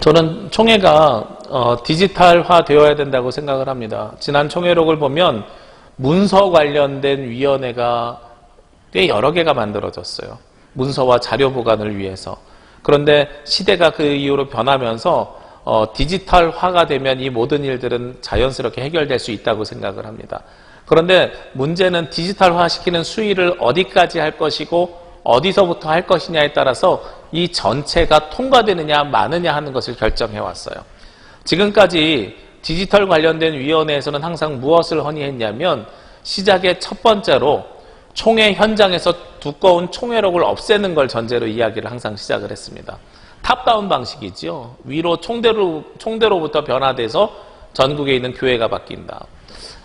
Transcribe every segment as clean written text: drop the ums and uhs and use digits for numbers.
저는 총회가 디지털화 되어야 된다고 생각을 합니다. 지난 총회록을 보면 문서 관련된 위원회가 꽤 여러 개가 만들어졌어요. 문서와 자료 보관을 위해서. 그런데 시대가 그 이후로 변하면서 디지털화가 되면 이 모든 일들은 자연스럽게 해결될 수 있다고 생각을 합니다. 그런데 문제는 디지털화 시키는 수위를 어디까지 할 것이고 어디서부터 할 것이냐에 따라서 이 전체가 통과되느냐 마느냐 하는 것을 결정해 왔어요. 지금까지 디지털 관련된 위원회에서는 항상 무엇을 헌의했냐면 시작의 첫 번째로 총회 현장에서 두꺼운 총회록을 없애는 걸 전제로 이야기를 항상 시작을 했습니다. 탑다운 방식이죠. 위로 총대로부터 변화돼서 전국에 있는 교회가 바뀐다.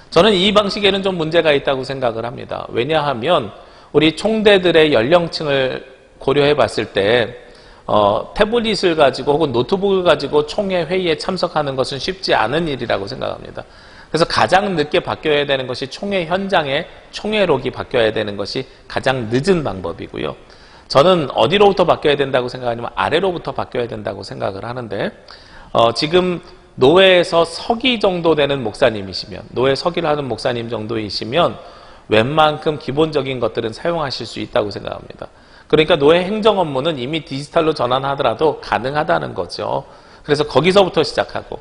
저는 이 방식에는 좀 문제가 있다고 생각을 합니다. 왜냐하면 우리 총대들의 연령층을 고려해 봤을 때 태블릿을 가지고 혹은 노트북을 가지고 총회 회의에 참석하는 것은 쉽지 않은 일이라고 생각합니다. 그래서 가장 늦게 바뀌어야 되는 것이 총회 현장에 총회록이 바뀌어야 되는 것이 가장 늦은 방법이고요. 저는 어디로부터 바뀌어야 된다고 생각하냐면 아래로부터 바뀌어야 된다고 생각을 하는데 지금 노회에서 서기 정도 되는 목사님이시면 노회 서기를 하는 목사님 정도이시면 웬만큼 기본적인 것들은 사용하실 수 있다고 생각합니다. 그러니까 노회 행정 업무는 이미 디지털로 전환하더라도 가능하다는 거죠. 그래서 거기서부터 시작하고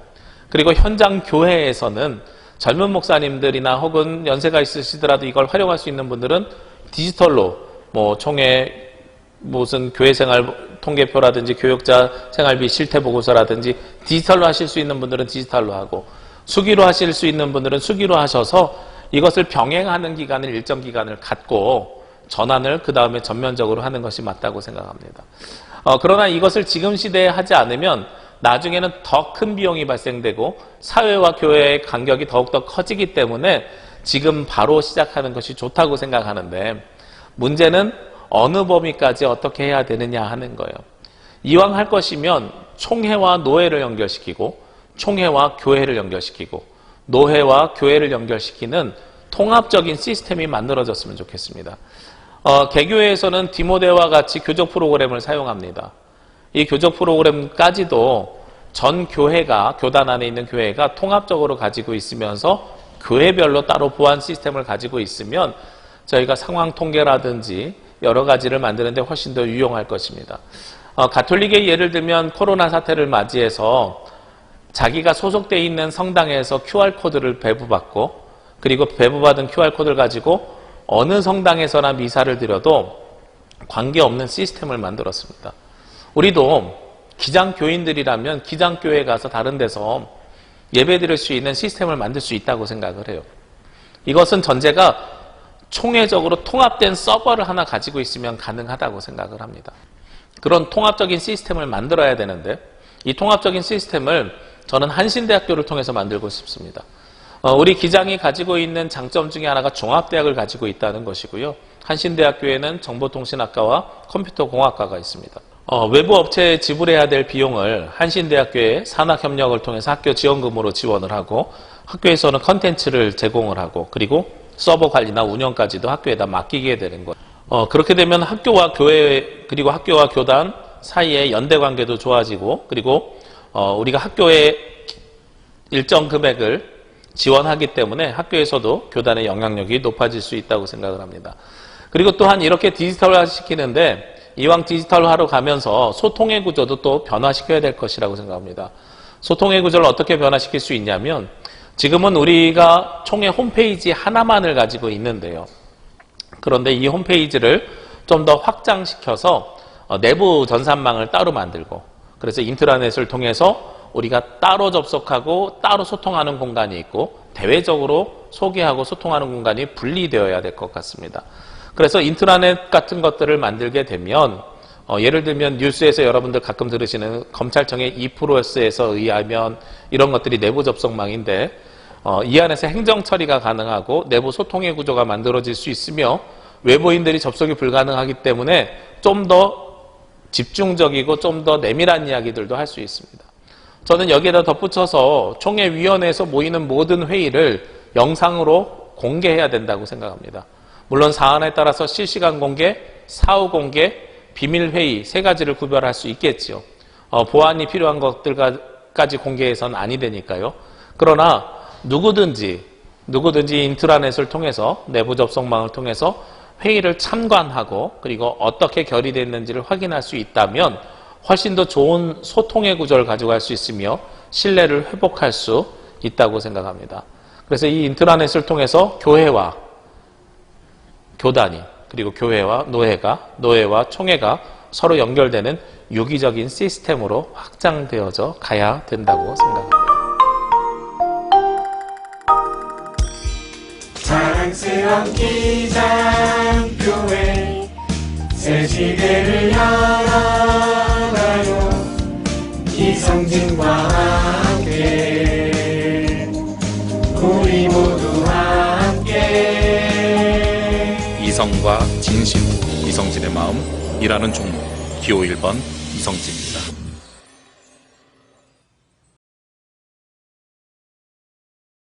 그리고 현장 교회에서는 젊은 목사님들이나 혹은 연세가 있으시더라도 이걸 활용할 수 있는 분들은 디지털로 뭐 총회 무슨 교회생활 통계표라든지 교역자 생활비 실태보고서라든지 디지털로 하실 수 있는 분들은 디지털로 하고 수기로 하실 수 있는 분들은 수기로 하셔서 이것을 병행하는 기간을 일정 기간을 갖고 전환을 그 다음에 전면적으로 하는 것이 맞다고 생각합니다. 그러나 이것을 지금 시대에 하지 않으면 나중에는 더 큰 비용이 발생되고 사회와 교회의 간격이 더욱더 커지기 때문에 지금 바로 시작하는 것이 좋다고 생각하는데 문제는 어느 범위까지 어떻게 해야 되느냐 하는 거예요. 이왕 할 것이면 총회와 노회를 연결시키고 총회와 교회를 연결시키고 노회와 교회를 연결시키는 통합적인 시스템이 만들어졌으면 좋겠습니다. 개교회에서는 디모데와 같이 교적 프로그램을 사용합니다. 이 교적 프로그램까지도 전 교회가 교단 안에 있는 교회가 통합적으로 가지고 있으면서 교회별로 따로 보안 시스템을 가지고 있으면 저희가 상황 통계라든지 여러 가지를 만드는데 훨씬 더 유용할 것입니다. 가톨릭의 예를 들면 코로나 사태를 맞이해서 자기가 소속되어 있는 성당에서 QR코드를 배부받고 그리고 배부받은 QR코드를 가지고 어느 성당에서나 미사를 드려도 관계없는 시스템을 만들었습니다. 우리도 기장교인들이라면 기장교회에 가서 다른 데서 예배 드릴 수 있는 시스템을 만들 수 있다고 생각을 해요. 이것은 전제가 총회적으로 통합된 서버를 하나 가지고 있으면 가능하다고 생각을 합니다. 그런 통합적인 시스템을 만들어야 되는데 이 통합적인 시스템을 저는 한신대학교를 통해서 만들고 싶습니다. 우리 기장이 가지고 있는 장점 중에 하나가 종합대학을 가지고 있다는 것이고요. 한신대학교에는 정보통신학과와 컴퓨터공학과가 있습니다. 외부 업체에 지불해야 될 비용을 한신대학교의 산학협력을 통해서 학교 지원금으로 지원을 하고 학교에서는 컨텐츠를 제공을 하고 그리고 서버 관리나 운영까지도 학교에다 맡기게 되는 거예요. 그렇게 되면 학교와 교회 그리고 학교와 교단 사이의 연대 관계도 좋아지고 그리고 우리가 학교에 일정 금액을 지원하기 때문에 학교에서도 교단의 영향력이 높아질 수 있다고 생각을 합니다. 그리고 또한 이렇게 디지털화 시키는데 이왕 디지털화로 가면서 소통의 구조도 또 변화시켜야 될 것이라고 생각합니다. 소통의 구조를 어떻게 변화시킬 수 있냐면 지금은 우리가 총회 홈페이지 하나만을 가지고 있는데요. 그런데 이 홈페이지를 좀 더 확장시켜서 내부 전산망을 따로 만들고 그래서 인트라넷을 통해서 우리가 따로 접속하고 따로 소통하는 공간이 있고 대외적으로 소개하고 소통하는 공간이 분리되어야 될 것 같습니다. 그래서 인트라넷 같은 것들을 만들게 되면 예를 들면 뉴스에서 여러분들 가끔 들으시는 검찰청의 e프로세스에 의하면 이런 것들이 내부 접속망인데 이 안에서 행정 처리가 가능하고 내부 소통의 구조가 만들어질 수 있으며 외부인들이 접속이 불가능하기 때문에 좀 더 집중적이고 좀 더 내밀한 이야기들도 할 수 있습니다. 저는 여기에다 덧붙여서 총회위원회에서 모이는 모든 회의를 영상으로 공개해야 된다고 생각합니다. 물론 사안에 따라서 실시간 공개, 사후 공개, 비밀회의 세 가지를 구별할 수 있겠지요. 보안이 필요한 것들까지 공개해서는 아니 되니까요. 그러나 누구든지 인트라넷을 통해서 내부 접속망을 통해서 회의를 참관하고 그리고 어떻게 결의됐는지를 확인할 수 있다면 훨씬 더 좋은 소통의 구조를 가져갈 수 있으며 신뢰를 회복할 수 있다고 생각합니다. 그래서 이 인트라넷을 통해서 교회와 교단이 그리고 교회와 노회와 총회가 서로 연결되는 유기적인 시스템으로 확장되어져 가야 된다고 생각합니다. 자랑스러운 기장교회 새 시대를 열어가요. 이성진과 함께 우리 모두 함께 이성과 진심, 이성진의 마음, 일하는 종목, 기호 1번 이성진입니다.